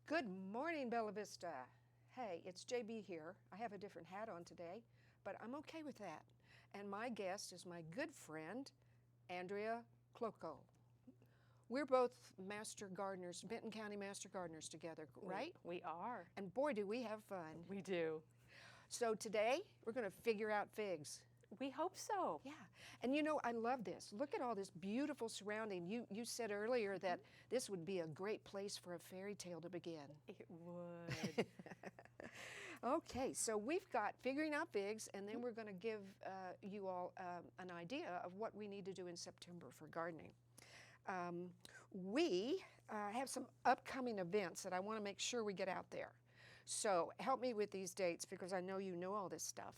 Good morning, Bella Vista. Hey, it's JB here. I have a different hat on today, but I'm okay with that. And my guest is my good friend, Andrea Klokow. We're both master gardeners, Benton County master gardeners together, right? We are. And boy, do we have fun. We do. So today, we're going to figure out figs. We hope so. Yeah, and you know, I love this. Look at all this beautiful surrounding. You said earlier that this would be a great place for a fairy tale to begin. It would. Okay, so we've got figuring out figs, and then we're going to give you all an idea of what we need to do in September for gardening. We have some upcoming events that I want to make sure we get out there. So help me with these dates because I know you know all this stuff.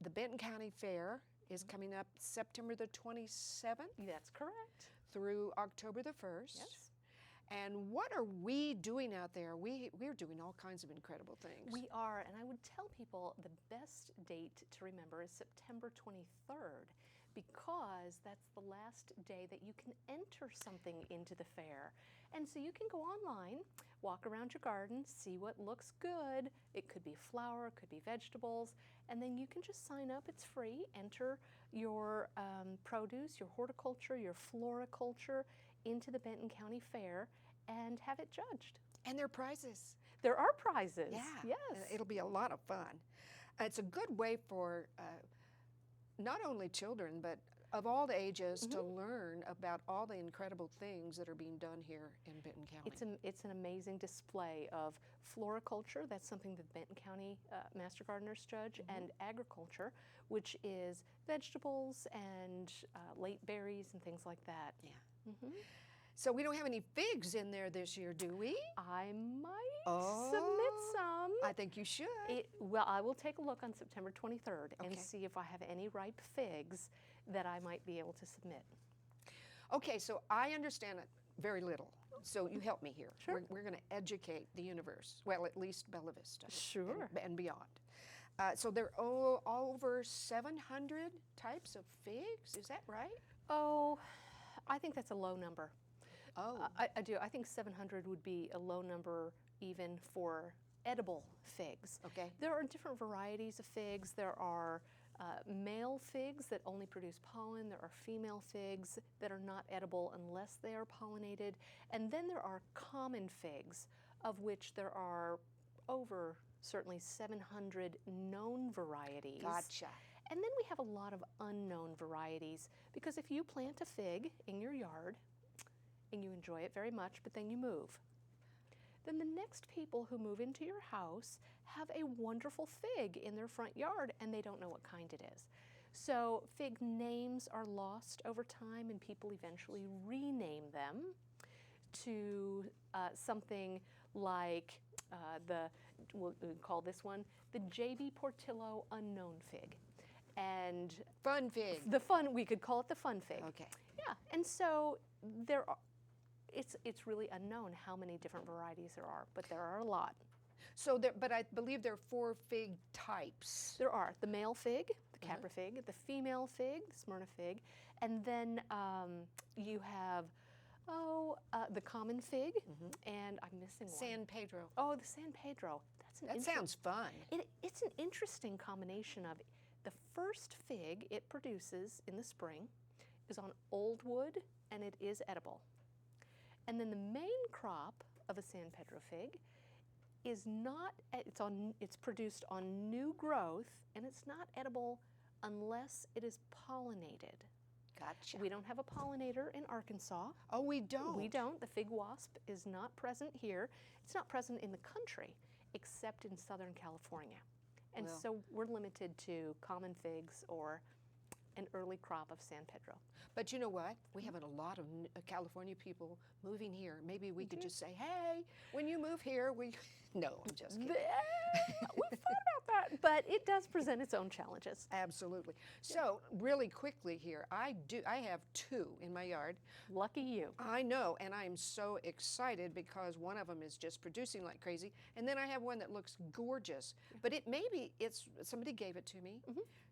The Benton County Fair is coming up September the 27th. That's correct. Through October the 1st. Yes. And what are we doing out there? We're doing all kinds of incredible things. We are, and I would tell people the best date to remember is September 23rd because that's the last day that you can enter something into the fair. And so you can go online, walk around your garden, see what looks good. It could be flower, it could be vegetables, and then you can just sign up. It's free. Enter your produce, your horticulture, your floriculture into the Benton County Fair and have it judged. And there are prizes. There are prizes. Yeah. Yes. It'll be a lot of fun. It's a good way for not only children, but of all the ages to learn about all the incredible things that are being done here in Benton County. It's an amazing display of floriculture. That's something that Benton County Master Gardeners judge, and agriculture, which is vegetables and late berries and things like that. Yeah. So we don't have any figs in there this year, do we? I might submit some. I think you should. Well, I will take a look on September 23rd and Okay. see if I have any ripe figs that I might be able to submit. Okay, so I understand it very little. So you help me here. Sure. We're going to educate the universe. Well, at least Bella Vista. Sure. And beyond. So there are over 700 types of figs. Is that right? Oh, I think that's a low number. Oh. I do. I think 700 would be a low number even for edible figs. Okay. There are different varieties of figs. There are male figs that only produce pollen. There are female figs that are not edible unless they are pollinated. And then there are common figs, of which there are over certainly 700 known varieties. Gotcha. And then we have a lot of unknown varieties, because if you plant a fig in your yard and you enjoy it very much, but then you move, then the next people who move into your house have a wonderful fig in their front yard and they don't know what kind it is. So fig names are lost over time and people eventually rename them to something like we'll call this one the JB Portillo unknown fig. And Fun fig. we could call it the fun fig. Okay. Yeah, and so it's really unknown how many different varieties there are, but there are a lot. So but I believe there are 4 fig types. There are the male fig, the Capra fig, the female fig, the Smyrna fig, and then you have the common fig, and I'm missing one. San Pedro. Oh, the San Pedro. That sounds fun. It's an interesting combination of the first fig it produces in the spring is on old wood and it is edible. And then the main crop of a San Pedro fig is not, it's produced on new growth and it's not edible unless it is pollinated. Gotcha. We don't have a pollinator in Arkansas. Oh, we don't? We don't. The fig wasp is not present here. It's not present in the country except in Southern California. And so we're limited to common figs or an early crop of San Pedro. But you know what? We have a lot of California people moving here. Maybe we could just say, hey, when you move here, No, I'm just kidding. We've thought about that, but it does present its own challenges. Absolutely. So really quickly here, I have 2 in my yard. Lucky you. I know, and I'm so excited because one of them is just producing like crazy, and then I have one that looks gorgeous. But somebody gave it to me,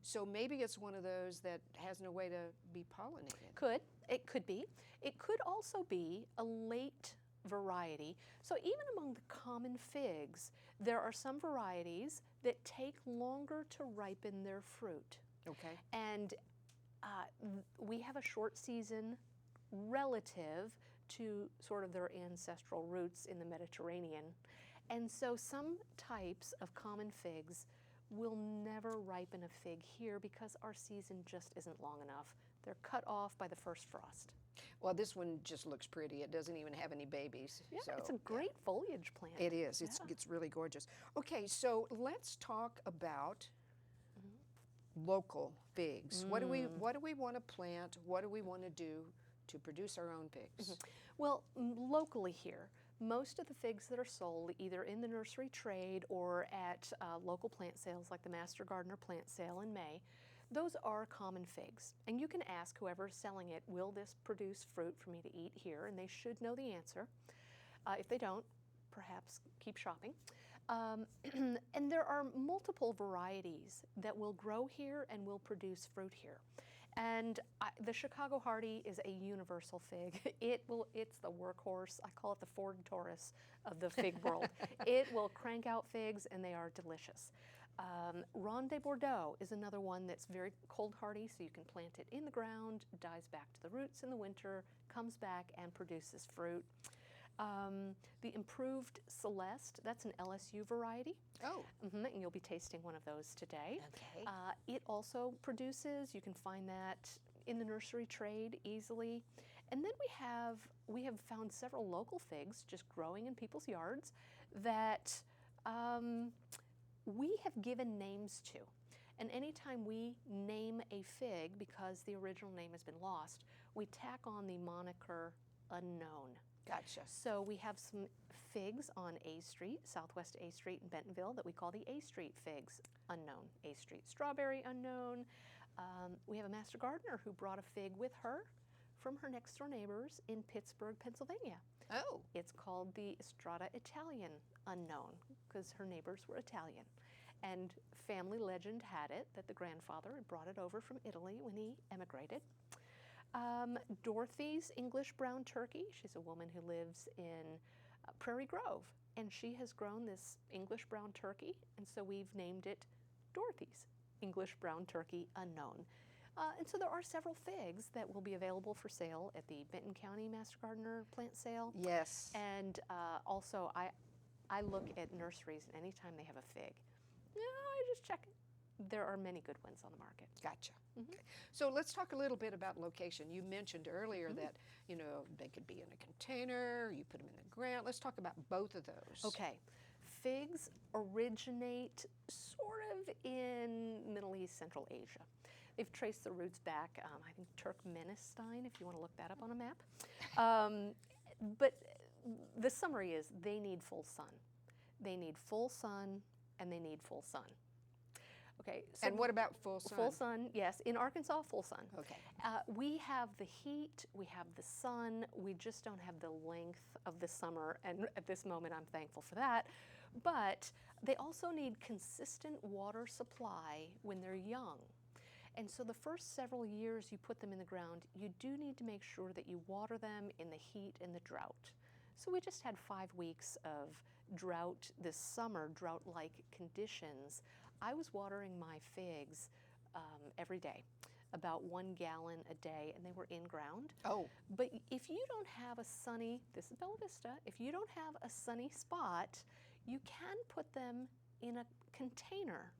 so maybe it's one of those that has no way to be pollinated. It could be. It could also be a late variety. So even among the common figs, there are some varieties that take longer to ripen their fruit. Okay. And we have a short season relative to sort of their ancestral roots in the Mediterranean. And so some types of common figs will never ripen a fig here because our season just isn't long enough. They're cut off by the first frost. Well, this one just looks pretty. It doesn't even have any babies. Yeah, so, it's a great foliage plant. It is. It's really gorgeous. Okay, so let's talk about local figs. What do we want to plant? What do we want to do to produce our own figs? Well, locally here, most of the figs that are sold either in the nursery trade or at local plant sales like the Master Gardener plant sale in May, those are common figs. And you can ask whoever's selling it, will this produce fruit for me to eat here? And they should know the answer. If they don't, perhaps keep shopping. And there are multiple varieties that will grow here and will produce fruit here. And the Chicago Hardy is a universal fig. It's the workhorse. I call it the Ford Taurus of the fig world. It will crank out figs, and they are delicious. Ronde de Bordeaux is another one that's very cold hardy, so you can plant it in the ground, dies back to the roots in the winter, comes back and produces fruit. The Improved Celeste, that's an LSU variety. Oh. And you'll be tasting one of those today. Okay. It also produces, you can find that in the nursery trade easily. And then we have found several local figs just growing in people's yards that we have given names to. And anytime we name a fig, because the original name has been lost, we tack on the moniker unknown. Gotcha. So we have some figs on A Street, Southwest A Street in Bentonville, that we call the A Street figs, unknown. A Street strawberry, unknown. We have a Master Gardener who brought a fig with her from her next door neighbors in Pittsburgh, Pennsylvania. Oh. It's called the Strata Italian, unknown, because her neighbors were Italian. And family legend had it that the grandfather had brought it over from Italy when he emigrated. Dorothy's English Brown Turkey. She's a woman who lives in Prairie Grove, and she has grown this English Brown Turkey, and so we've named it Dorothy's English Brown Turkey Unknown. And so there are several figs that will be available for sale at the Benton County Master Gardener plant sale. Yes. And also, I look at nurseries, and anytime they have a fig, I just check it. There are many good ones on the market. Gotcha. Okay. So let's talk a little bit about location. You mentioned earlier that, they could be in a container, you put them in the ground. Let's talk about both of those. Okay. Figs originate sort of in Middle East, Central Asia. They've traced the roots back, I think Turkmenistan, if you want to look that up on a map. But the summary is they need full sun. They need full sun, and they need full sun. Okay. So And what about full sun? Full sun, yes. In Arkansas, full sun. Okay. We have the heat, we have the sun, we just don't have the length of the summer, and at this moment I'm thankful for that. But they also need consistent water supply when they're young. And so the first several years you put them in the ground, you do need to make sure that you water them in the heat and the drought. So we just had 5 weeks of drought this summer, drought-like conditions. I was watering my figs every day, about 1 gallon a day, and they were in ground. Oh. But if you don't have a sunny, this is Bella Vista, if you don't have a sunny spot, you can put them in a container.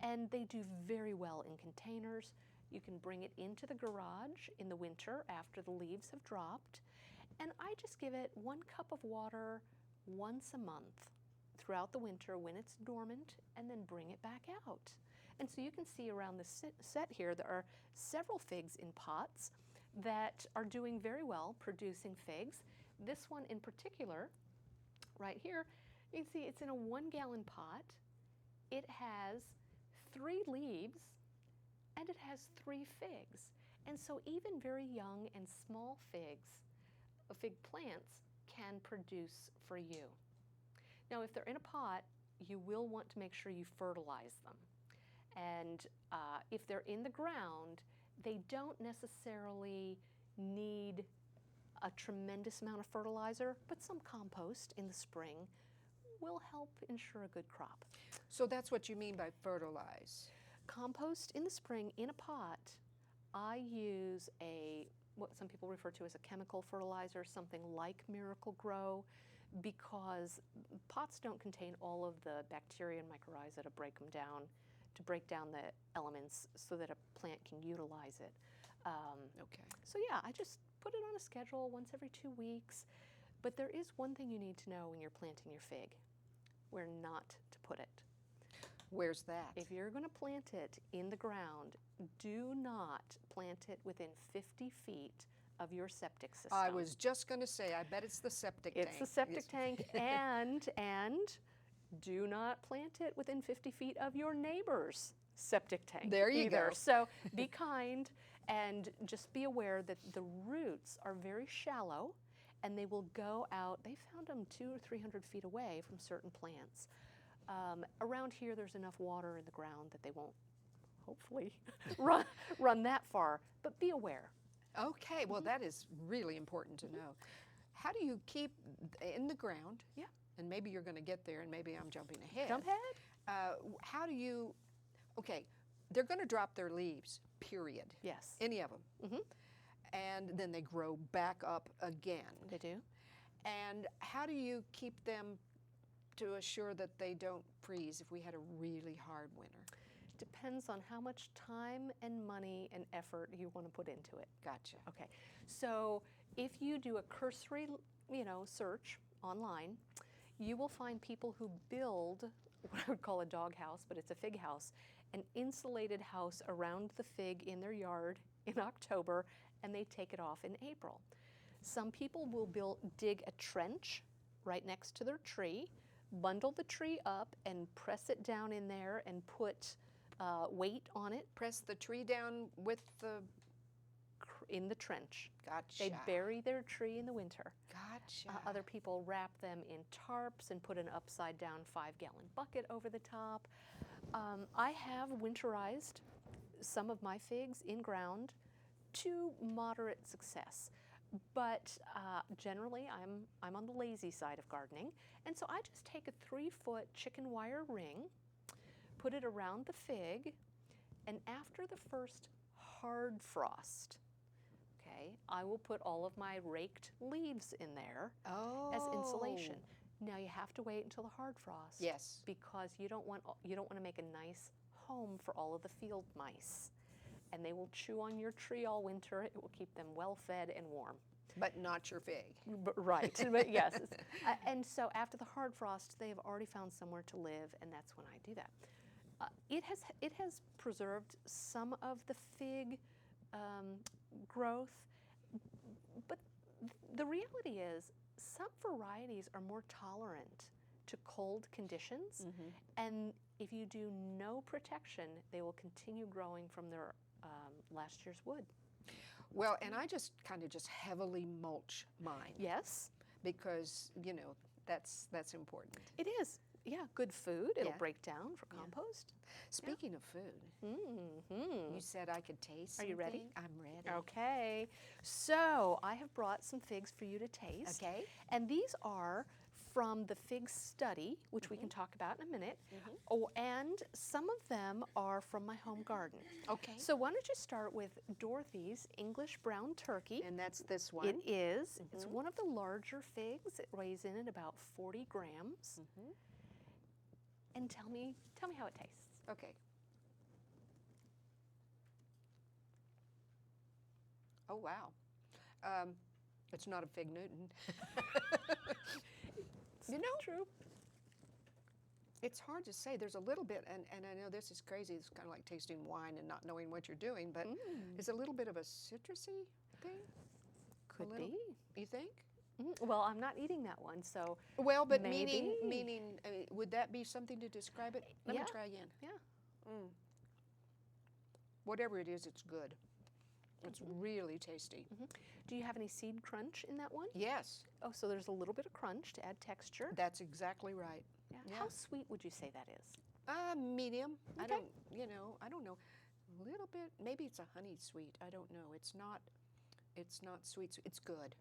And they do very well in containers. You can bring it into the garage in the winter after the leaves have dropped. And I just give it 1 cup of water once a month throughout the winter when it's dormant, and then bring it back out. And so you can see around the set here, there are several figs in pots that are doing very well producing figs. This one in particular, right here, you can see it's in a 1 gallon pot. It has 3 leaves, and it has 3 figs. And so even very young and small figs, fig plants, can produce for you. Now, if they're in a pot, you will want to make sure you fertilize them. And if they're in the ground, they don't necessarily need a tremendous amount of fertilizer, but some compost in the spring will help ensure a good crop. So that's what you mean by fertilize. Compost in the spring in a pot, I use what some people refer to as a chemical fertilizer, something like Miracle Grow, because pots don't contain all of the bacteria and mycorrhiza to break down the elements so that a plant can utilize it. Okay. So yeah, I just put it on a schedule once every 2 weeks. But there is one thing you need to know when you're planting your fig, where not to put it. Where's that? If you're going to plant it in the ground, do not plant it within 50 feet of your septic system. I was just going to say, I bet it's the septic tank. It's the septic tank, and do not plant it within 50 feet of your neighbor's septic tank. There you either. go. So be kind, and just be aware that the roots are very shallow, and they will go out. They found them 200 or 300 feet away from certain plants. Around here, there's enough water in the ground that they won't, hopefully, run that far. But be aware. Okay, well, that is really important to know. How do you keep in the ground? Yeah. And maybe you're going to get there, and maybe I'm jumping ahead. Jump ahead. How do you? Okay, they're going to drop their leaves. Period. Yes. Any of them. And then they grow back up again. They do. And how do you keep them to assure that they don't freeze if we had a really hard winter? Depends on how much time and money and effort you want to put into it. Gotcha. Okay, so if you do a cursory, search online, you will find people who build what I would call a dog house, but it's a fig house, an insulated house around the fig in their yard in October, and they take it off in April. Some people will dig a trench right next to their tree, bundle the tree up and press it down in there and put weight on it. Press the tree down with in the trench. Gotcha. They bury their tree in the winter. Gotcha. Other people wrap them in tarps and put an upside down 5-gallon bucket over the top. I have winterized some of my figs in ground to moderate success. But generally, I'm on the lazy side of gardening, and so I just take a 3-foot chicken wire ring, put it around the fig, and after the first hard frost, okay, I will put all of my raked leaves in there as insulation. Now you have to wait until the hard frost. Yes. Because you don't want to make a nice home for all of the field mice. And they will chew on your tree all winter. It will keep them well fed and warm. But not your fig. Right, but yes. And so after the hard frost, they have already found somewhere to live, and that's when I do that. It has preserved some of the fig growth, but the reality is some varieties are more tolerant to cold conditions, and if you do no protection, they will continue growing from their last year's wood. Well, and I just kind of heavily mulch mine. Yes. Because, that's important. It is. Yeah, good food. It'll Yeah. break down for compost. Speaking of food, you said I could taste Are you ready? something. I'm ready. Okay. So I have brought some figs for you to taste. Okay. And these are from the fig study, which we can talk about in a minute. Oh, and some of them are from my home garden. Okay. So why don't you start with Dorothy's English Brown Turkey. And that's this one? It is. It's one of the larger figs. It weighs in at about 40 grams. And tell me how it tastes. Okay. Oh, wow. It's not a fig Newton. True. It's hard to say. There's a little bit, and I know this is crazy. It's kind of like tasting wine and not knowing what you're doing, but it's a little bit of a citrusy thing. Could be. You think? Well, I'm not eating that one, so Well, but maybe. meaning, would that be something to describe it? Let me Yeah. try again. Yeah. Whatever it is, it's good. It's really tasty. Do you have any seed crunch in that one? Yes, Oh, so there's a little bit of crunch to add texture. that's exactly right. Yeah. Yeah. How sweet would you say that is? Medium. I Okay. I don't know. A little bit. Maybe it's a honey sweet. I don't know. It's not sweet. It's good.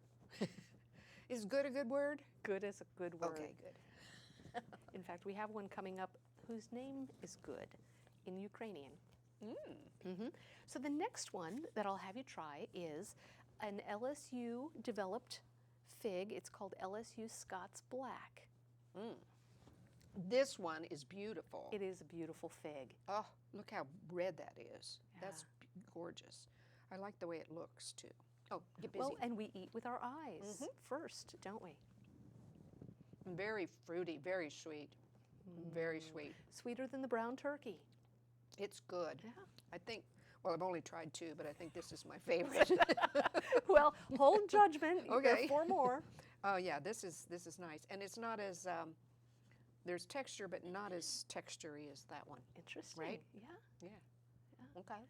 Is good a good word? Good is a good word. Okay, good. In fact, we have one coming up whose name is good in Ukrainian. So the next one that I'll have you try is an LSU developed fig. It's called LSU Scots Black. This one is beautiful. It is a beautiful fig. Oh, look how red that is. Yeah. That's gorgeous. I like the way it looks too. Oh, get busy. Well, and we eat with our eyes first, don't we? Very fruity, very sweet. Very sweet. Sweeter than the brown turkey. It's good. Yeah. I think, well, I've only tried 2, but I think this is my favorite. Well, hold judgment. There Okay. are 4 more. Oh yeah, this is nice, and it's not as there's texture, but not as textury as that one. Interesting. Right? Yeah. Yeah. Okay.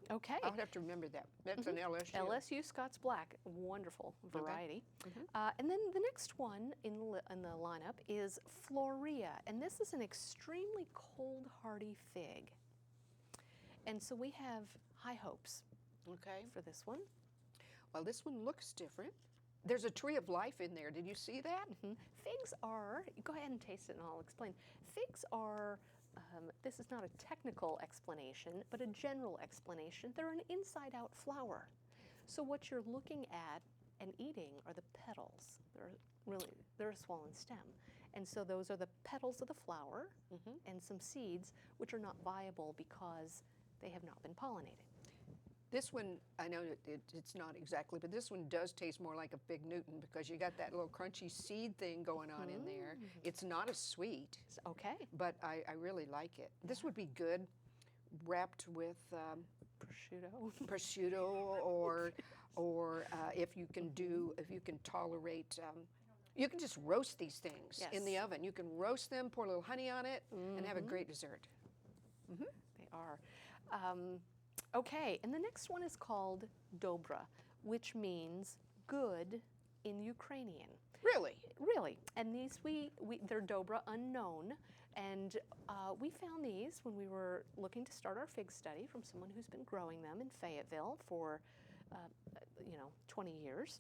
Okay. I'll have to remember that. That's an LSU. LSU Scots Black, wonderful variety. And then the next one in the lineup is Florea, and this is an extremely cold hardy fig. And so we have high hopes Okay. for this one. Well, this one looks different. There's a tree of life in there. Did you see that? Figs are, go ahead and taste it and I'll explain. Figs are, this is not a technical explanation, but a general explanation. They're an inside-out flower. So what you're looking at and eating are the petals. They're a swollen stem. And so those are the petals of the flower and some seeds, which are not viable because they have not been pollinated. This one, I know it's not exactly, but this one does taste more like a Fig Newton because you got that little crunchy seed thing going on in there. It's not as sweet, Okay. but I really like it. This would be good wrapped with prosciutto or if you can tolerate, you can just roast these things in the oven. You can roast them, pour a little honey on it, and have a great dessert. They are. Okay, and the next one is called dobra, which means good in Ukrainian. Really? Really, and these they're dobra unknown, and we found these when we were looking to start our fig study from someone who's been growing them in Fayetteville for 20 years,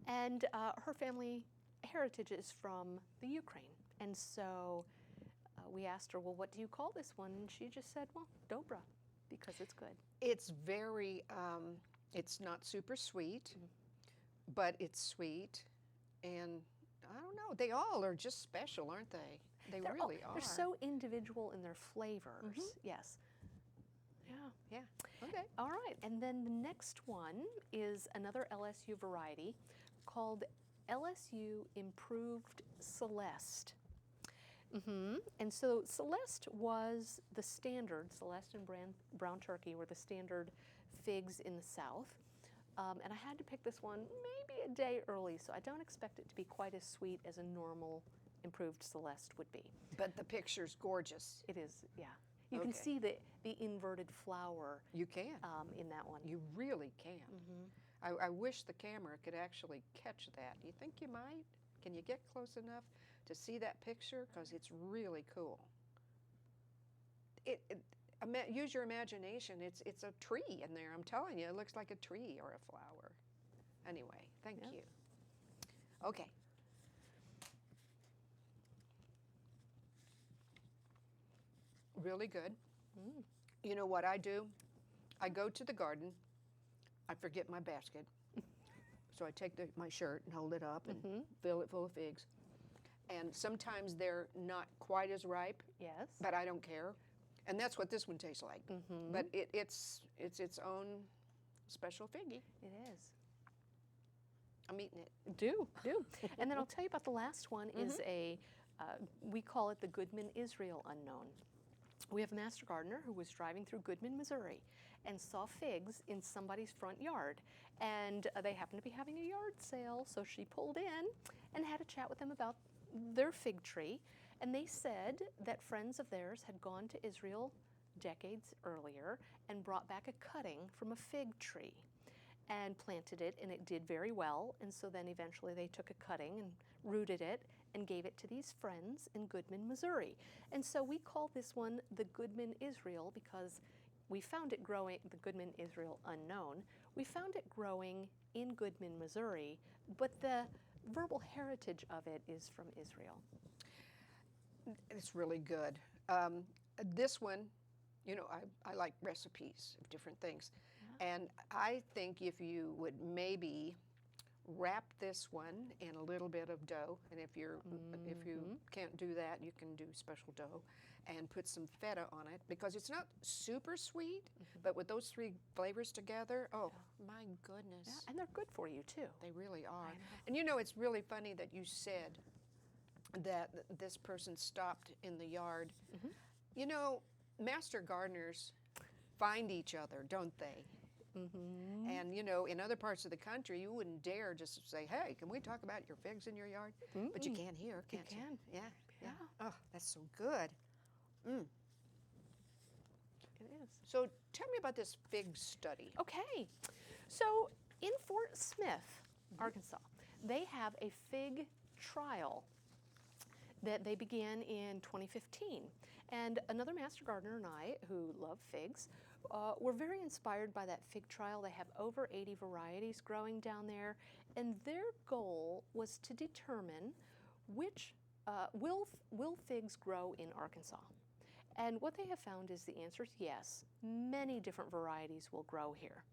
and her family heritage is from the Ukraine, and so we asked her, well, what do you call this one? And she just said, well, dobra, because it's good. It's very, it's not super sweet, but it's sweet. And I don't know, they all are just special, aren't they? They really are. They're so individual in their flavors. Yes. Yeah. Okay. All right. And then the next one is another LSU variety called LSU Improved Celeste. And so Celeste was the standard, Celeste and brown turkey were the standard figs in the South. And I had to pick this one maybe a day early, so I don't expect it to be quite as sweet as a normal improved Celeste would be. But the picture's gorgeous. It is, yeah. You can see the inverted flower. You can. In that one. You really can. I wish the camera could actually catch that. Do you think you might? Can you get close enough to see that picture? Because it's really cool. Use your imagination. It's a tree in there. I'm telling you, it looks like a tree or a flower. Anyway, thank you. Okay. Really good. You know what I do? I go to the garden. I forget my basket. So I take my shirt and hold it up and fill it full of figs. And sometimes they're not quite as ripe. Yes. But I don't care. And that's what this one tastes like. But it's its own special figgy. It is. I'm eating it. Do. And then I'll tell you about the last one is we call it the Goodman Israel Unknown. We have a master gardener who was driving through Goodman, Missouri, and saw figs in somebody's front yard. And they happened to be having a yard sale, so she pulled in and had a chat with them about their fig tree. And they said that friends of theirs had gone to Israel decades earlier and brought back a cutting from a fig tree and planted it, and it did very well. And so then eventually they took a cutting and rooted it and gave it to these friends in Goodman, Missouri. And so we call this one the Goodman Israel because we found it growing, the Goodman Israel unknown, we found it growing in Goodman, Missouri, but the verbal heritage of it is from Israel. It's really good. This one, you know, I like recipes of different things. Yeah. And I think if you would maybe wrap this one in a little bit of dough, and if you can't do that, you can do special dough, and put some feta on it, because it's not super sweet, but with those three flavors together, oh my goodness. Yeah, and they're good for you too. They really are. I know. And you know, it's really funny that you said that this person stopped in the yard. You know, master gardeners find each other, don't they? And you know, in other parts of the country, you wouldn't dare just say, "Hey, can we talk about your figs in your yard?" But you can here, can't you? can. Yeah, Yeah. Oh, that's so good. It is. So tell me about this fig study. Okay, so in Fort Smith, Arkansas, they have a fig trial that they began in 2015. And another master gardener and I, who love figs, were very inspired by that fig trial. They have over 80 varieties growing down there, and their goal was to determine which will figs grow in Arkansas. And what they have found is the answer is yes. Many different varieties will grow here.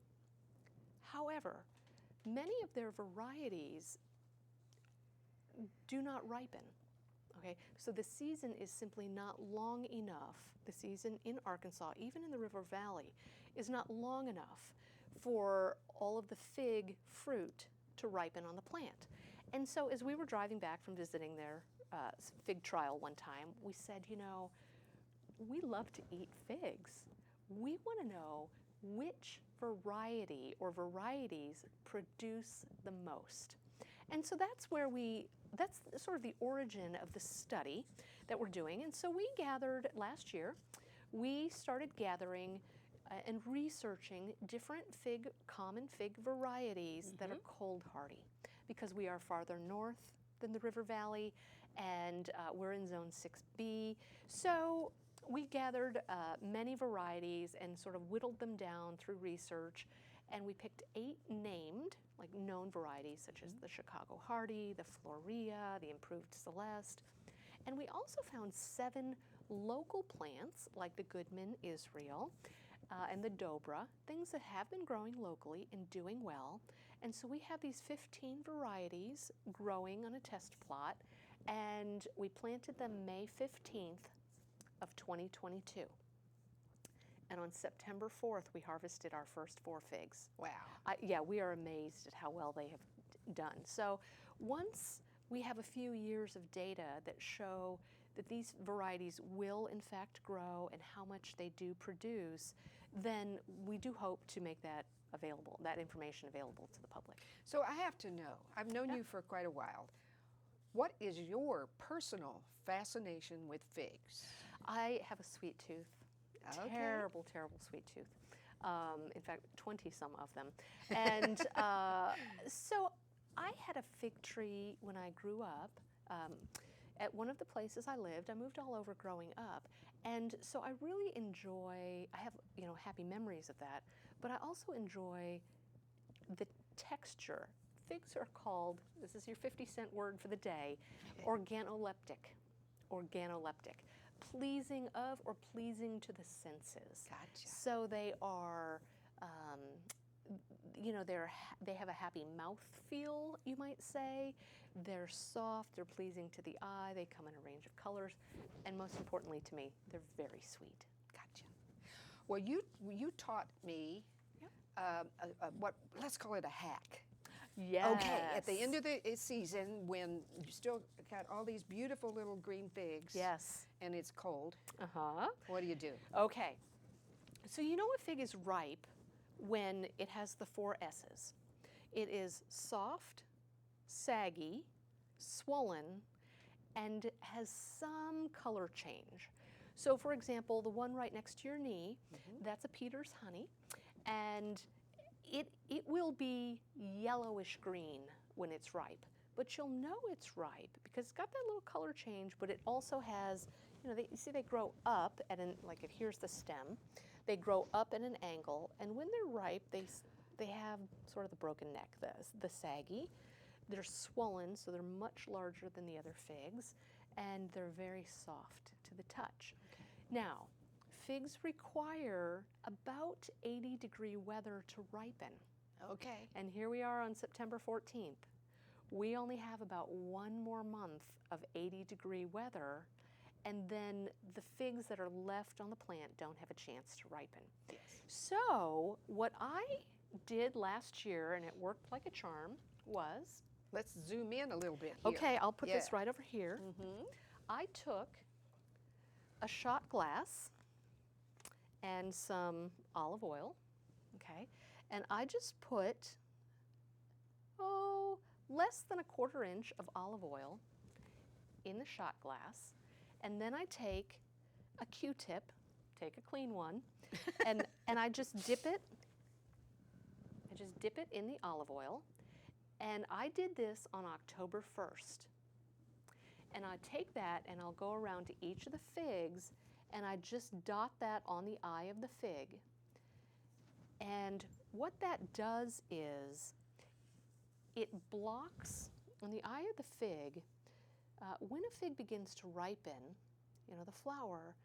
However, many of their varieties do not ripen. Okay, so the season is simply not long enough. The season in Arkansas, even in the River Valley, is not long enough for all of the fig fruit to ripen on the plant. And so as we were driving back from visiting their fig trial one time, we said, you know, we love to eat figs. We want to know which variety or varieties produce the most. And so that's sort of the origin of the study that we're doing. And so we gathered last year, we started gathering and researching different common fig varieties that are cold hardy, because we are farther north than the River Valley, and we're in Zone 6B. So we gathered many varieties and sort of whittled them down through research, and we picked 8 named, like known varieties, such as the Chicago Hardy, the Florea, the Improved Celeste. And we also found 7 local plants, like the Goodman Israel and the Dobra, things that have been growing locally and doing well. And so we have these 15 varieties growing on a test plot, and we planted them May 15th of 2022. And on September 4th, we harvested our first 4 figs. Wow. Yeah, we are amazed at how well they have done. So once we have a few years of data that show that these varieties will in fact grow and how much they do produce, then we do hope to make that available, that information available to the public. So I have to know, I've known you for quite a while. What is your personal fascination with figs? I have a sweet tooth. Okay. Terrible, terrible sweet tooth. In fact, 20-some of them. And so I had a fig tree when I grew up. At one of the places I lived, I moved all over growing up. And so I really enjoy, I have, you know, happy memories of that, but I also enjoy the texture. Figs are called, this is your 50-cent word for the day, organoleptic. Organoleptic. Pleasing of or pleasing to the senses. Gotcha. So they are, you know, they have a happy mouth feel, you might say. They're soft, they're pleasing to the eye, they come in a range of colors, and most importantly to me, they're very sweet. Gotcha. Well, you taught me what, let's call it a hack. Yes. Okay, at the end of the season, when you still got all these beautiful little green figs, Yes. and it's cold, Uh-huh. what do you do? Okay. So you know a fig is ripe when it has the 4 S's. It is soft, saggy, swollen, and has some color change. So for example, the one right next to your knee, that's a Peter's honey, and it will be yellowish green when it's ripe, but you'll know it's ripe because it's got that little color change, but it also has, you know, you see they grow up at like here's the stem. They grow up at an angle, and when they're ripe, they have sort of the broken neck, the saggy. They're swollen, so they're much larger than the other figs, and they're very soft to the touch. Okay. Now, figs require about 80-degree weather to ripen. Okay. And here we are on September 14th. We only have about one more month of 80-degree weather, and then the figs that are left on the plant don't have a chance to ripen. Yes. So what I did last year, and it worked like a charm, was... Let's zoom in a little bit here. Okay, I'll put this right over here. Mm-hmm. I took a shot glass and some olive oil, okay, and I just put, less than a 1/4 inch of olive oil in the shot glass, and then I take a Q-tip, take a clean one, and I just dip it. I just dip it in the olive oil, and I did this on October 1st. And I take that and I'll go around to each of the figs, and I just dot that on the eye of the fig. And what that does is it blocks on the eye of the fig. When a fig begins to ripen, you know, the flower,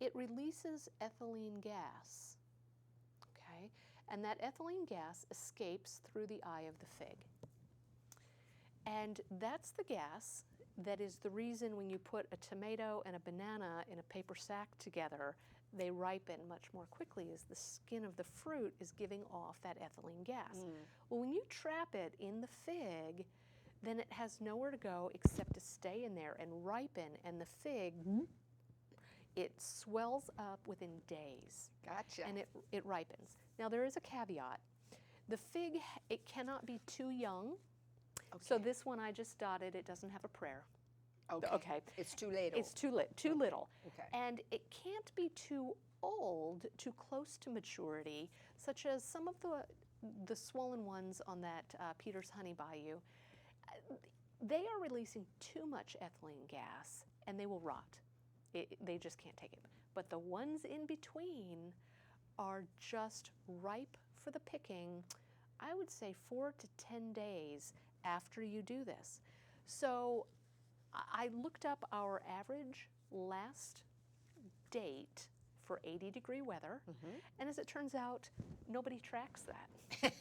it releases ethylene gas, okay? And that ethylene gas escapes through the eye of the fig. And that's the gas that is the reason when you put a tomato and a banana in a paper sack together, they ripen much more quickly, as the skin of the fruit is giving off that ethylene gas. Well, when you trap it in the fig, then it has nowhere to go except to stay in there and ripen, and the fig, it swells up within days. Gotcha. And it ripens. Now, there is a caveat. The fig, it cannot be too young. Okay. So this one I just dotted, it doesn't have a prayer. Okay. It's too late. It's too little. Okay. And it can't be too old, too close to maturity, such as some of the swollen ones on that Peter's Honey Bayou. They are releasing too much ethylene gas, and they will rot. They just can't take it. But the ones in between are just ripe for the picking, I would say 4 to 10 days after you do this. So I looked up our average last date for 80-degree weather, and as it turns out, nobody tracks that.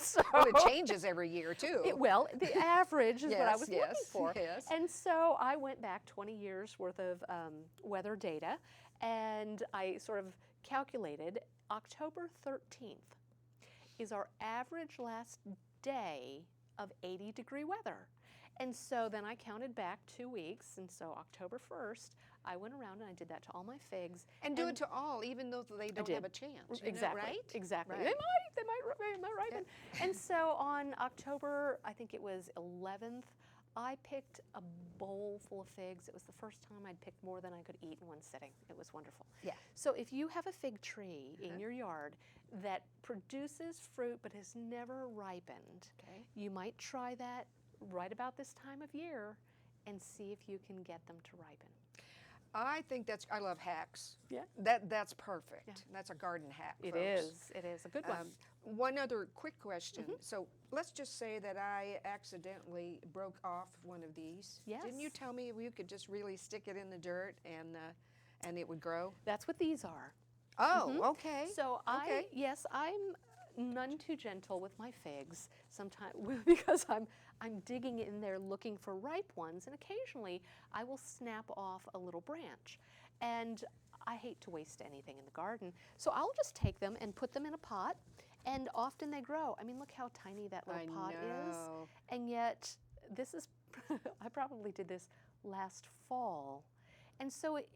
So, well, it changes every year too. The average is what I was looking for. Yes. And so I went back 20 years worth of weather data, and I sort of calculated October 13th is our average last day of 80-degree weather. And so then I counted back 2 weeks, and so October 1st, I went around and I did that to all my figs. And do it to all, even though they don't have a chance. Exactly. Right? Exactly. Right. They might ripen. Yeah. And so on October, I think it was 11th, I picked a bowl full of figs. It was the first time I'd picked more than I could eat in one sitting. It was wonderful. Yeah. So if you have a fig tree in your yard that produces fruit but has never ripened, you might try that right about this time of year and see if you can get them to ripen. I think I love hacks. Yeah. That's perfect. Yeah. That's a garden hack, It folks. is a good one. One other quick question. So let's just say that I accidentally broke off one of these. Yes. Didn't you tell me you could just really stick it in the dirt and it would grow? That's what these are. Oh, okay. So Okay. I'm none too gentle with my figs sometimes because I'm digging in there looking for ripe ones, and occasionally I will snap off a little branch. And I hate to waste anything in the garden, so I'll just take them and put them in a pot, and often they grow. I mean, look how tiny that little pot is. And yet, this is, I probably did this last fall. And so it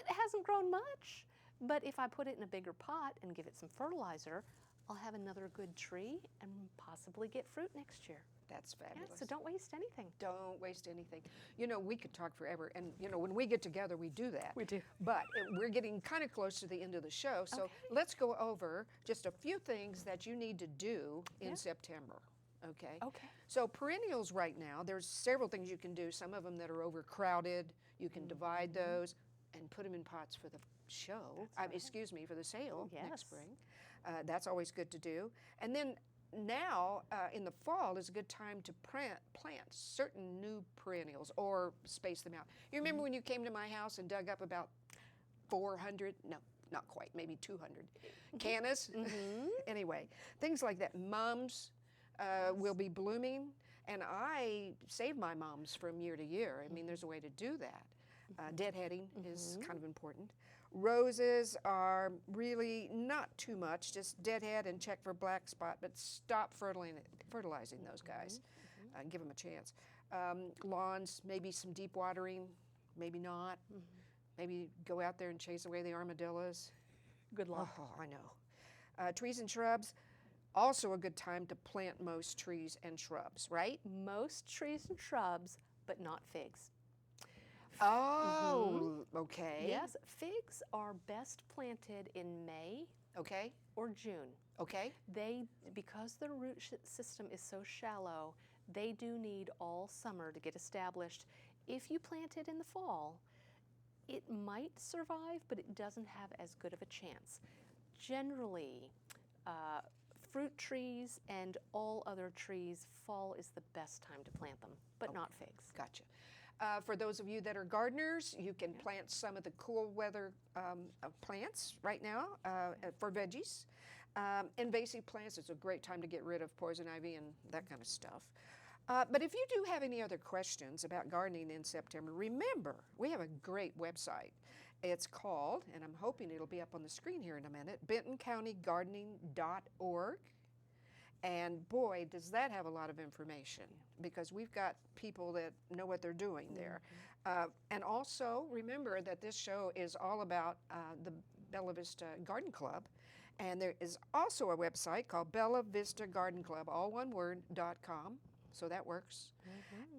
hasn't grown much, but if I put it in a bigger pot and give it some fertilizer, I'll have another good tree and possibly get fruit next year. That's fabulous. Yeah, so don't waste anything. Don't waste anything. You know, we could talk forever, and you know, when we get together, we do that. We do. But we're getting kind of close to the end of the show, so let's go over just a few things that you need to do in September. Okay. Okay. So perennials right now, there's several things you can do. Some of them that are overcrowded, you can divide those and put them in pots for the show. That's right. Excuse me, for the sale Yes. next spring. That's always good to do. And then now in the fall is a good time to plant certain new perennials or space them out. You remember when you came to my house and dug up about 400? No, not quite, maybe 200 cannas. Anyway, things like that. Mums will be blooming, and I save my mums from year to year. I mean, there's a way to do that. Deadheading is kind of important. Roses are really not too much, just deadhead and check for black spot, but stop fertilizing those guys. Give them a chance. Lawns, maybe some deep watering, maybe not. Maybe go out there and chase away the armadillos. Good luck. Oh, I know. Trees and shrubs, also a good time to plant most trees and shrubs, right? Most trees and shrubs, but not figs. Oh, okay. Yes, figs are best planted in May Okay, or June. okay. Because the root system is so shallow, they do need all summer to get established. If you plant it in the fall, it might survive, but it doesn't have as good of a chance. Generally, fruit trees and all other trees, fall is the best time to plant them, but not figs. Gotcha. For those of you that are gardeners, you can plant some of the cool weather plants right now for veggies. Invasive plants, it's a great time to get rid of poison ivy and that kind of stuff. But if you do have any other questions about gardening in September, remember, we have a great website. It's called, and I'm hoping it'll be up on the screen here in a minute, bentoncountygardening.org. And boy, does that have a lot of information, because we've got people that know what they're doing there. And also, remember that this show is all about the Bella Vista Garden Club. And there is also a website called Bella Vista Garden Club, all one word, .com. So that works.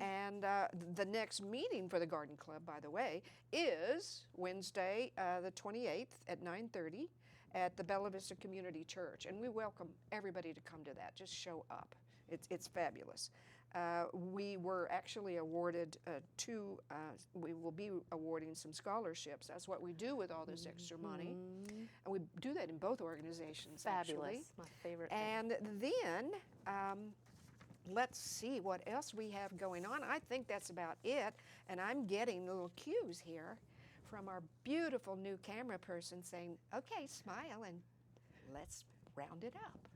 And the next meeting for the Garden Club, by the way, is Wednesday, the 28th at 9:30 at the Bella Vista Community Church. And we welcome everybody to come to that. Just show up. It's fabulous. We were actually awarded we will be awarding some scholarships. That's what we do with all this extra money. And we do that in both organizations, Fabulous. actually. My favorite thing. And then, let's see what else we have going on. I think that's about it. And I'm getting little cues here from our beautiful new camera person saying, okay, smile and let's round it up.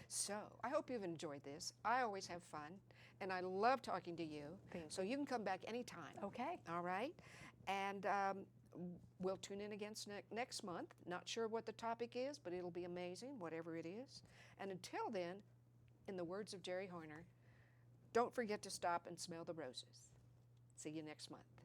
So I hope you've enjoyed this. I always have fun, and I love talking to you. So you can come back anytime. Okay. All right? And we'll tune in again next month. Not sure what the topic is, but it'll be amazing, whatever it is. And until then, in the words of Jerry Horner, don't forget to stop and smell the roses. See you next month.